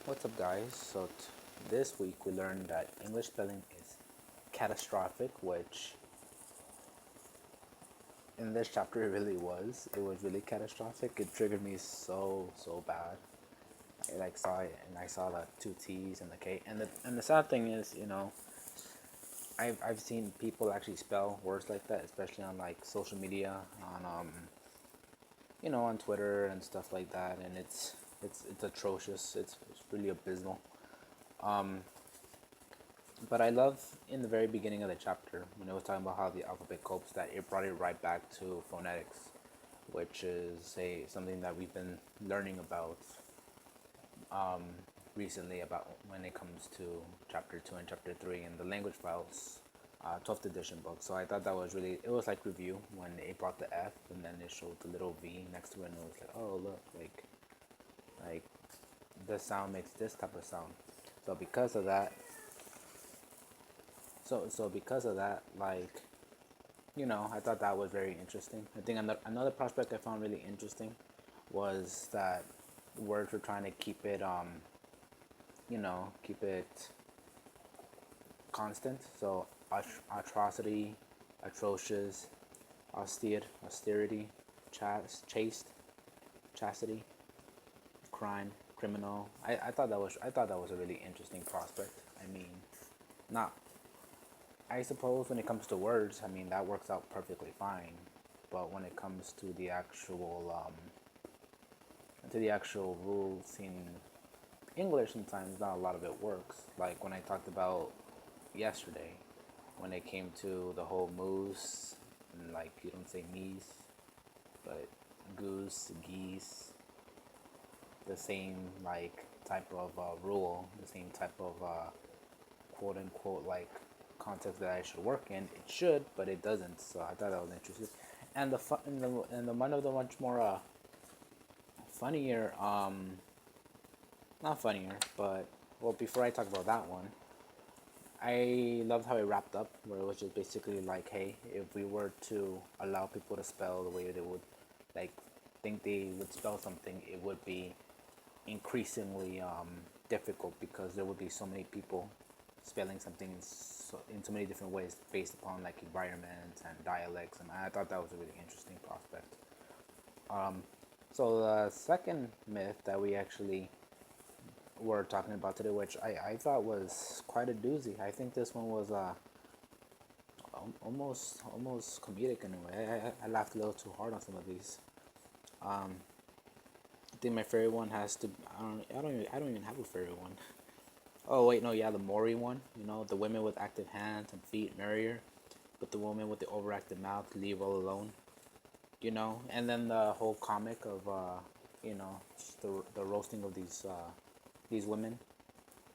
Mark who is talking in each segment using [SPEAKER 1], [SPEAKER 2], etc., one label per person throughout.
[SPEAKER 1] What's up, guys? This week we learned that English spelling is catastrophic, which in this chapter it really was. It was really catastrophic. It triggered me so bad. I saw it, and I saw the two T's and the K. And the sad thing is, I've seen people actually spell words like that, especially on like social media, on on Twitter and stuff like that, and it's atrocious. It's really abysmal. Um, But I love in the very beginning of the chapter when it was talking about how the alphabet copes, that it brought it right back to phonetics, which is something that we've been learning about um, recently, about when it comes to chapter 2 and chapter 3 in the language files 12th edition book. So I thought that was really, it was like review when it brought the F and then it showed the little V next to it, and it was like, oh look, like this sound makes this type of sound. So because of that, because of that, I thought that was very interesting. I think another prospect I found really interesting was that words were trying to keep it, keep it constant. So atrocity, atrocious, austerity, chaste, chastity, crime, criminal. I thought that was a really interesting prospect. I mean, not I suppose when it comes to words, I mean that works out perfectly fine. But when it comes to the actual rules in English, sometimes not a lot of it works. Like when I talked about yesterday, when it came to the whole moose, and like you don't say meese, but goose, geese, the same like type of rule, the same type of quote unquote like context that I should work in. It should, but it doesn't. So I thought that was interesting. And the one of the much more funnier, not funnier, but well, before I talk about that one, I loved how it wrapped up, where it was just basically like, hey, if we were to allow people to spell the way they would like think they would spell something, it would be increasingly difficult because there would be so many people spelling something in so many different ways based upon like environment and dialects, and I thought that was a really interesting prospect. Um, so the second myth that we actually were talking about today, which I thought was quite a doozy. I think this one was almost comedic in a way. I laughed a little too hard on some of these. Um, I think my favorite one has to. I don't even have a favorite one. Oh wait, no, yeah, the Maury one. The women with active hands and feet merrier, but the woman with the overactive mouth leave all alone. And then the whole comic of just the roasting of these women.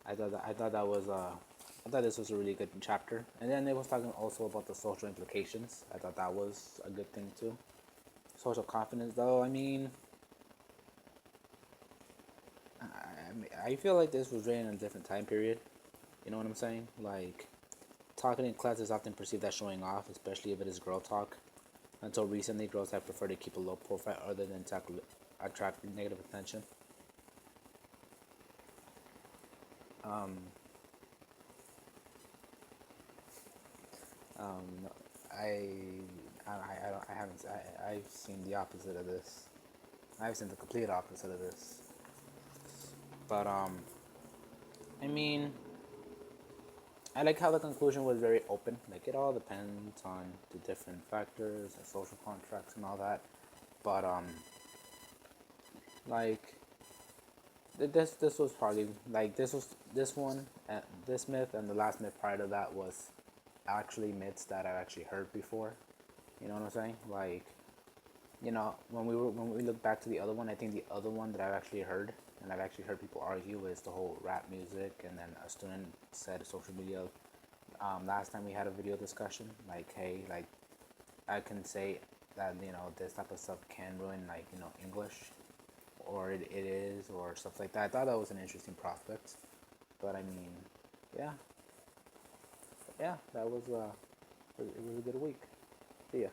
[SPEAKER 1] I thought this was a really good chapter. And then it was talking also about the social implications. I thought that was a good thing too. Social confidence, though. I feel like this was written in a different time period. You know what I'm saying? Like, talking in class is often perceived as showing off, especially if it is girl talk. Until recently, girls have preferred to keep a low profile other than attract negative attention. Um, um, I, I haven't, I've seen the opposite of this. I've seen the complete opposite of this. But, I mean, I like how the conclusion was very open. Like, it all depends on the different factors, the social contracts, and all that. But like this was probably like this one, this myth, and the last myth prior to that was actually myths that I've actually heard before. You know what I'm saying? Like, when we look back to the other one, I think the other one that I've actually heard, and I've actually heard people argue, is the whole rap music. And then a student said social media. Last time we had a video discussion, like, hey, like, I can say that this type of stuff can ruin like English, or it is, or stuff like that. I thought that was an interesting prospect. But I mean, yeah, that was it was a good week. See ya.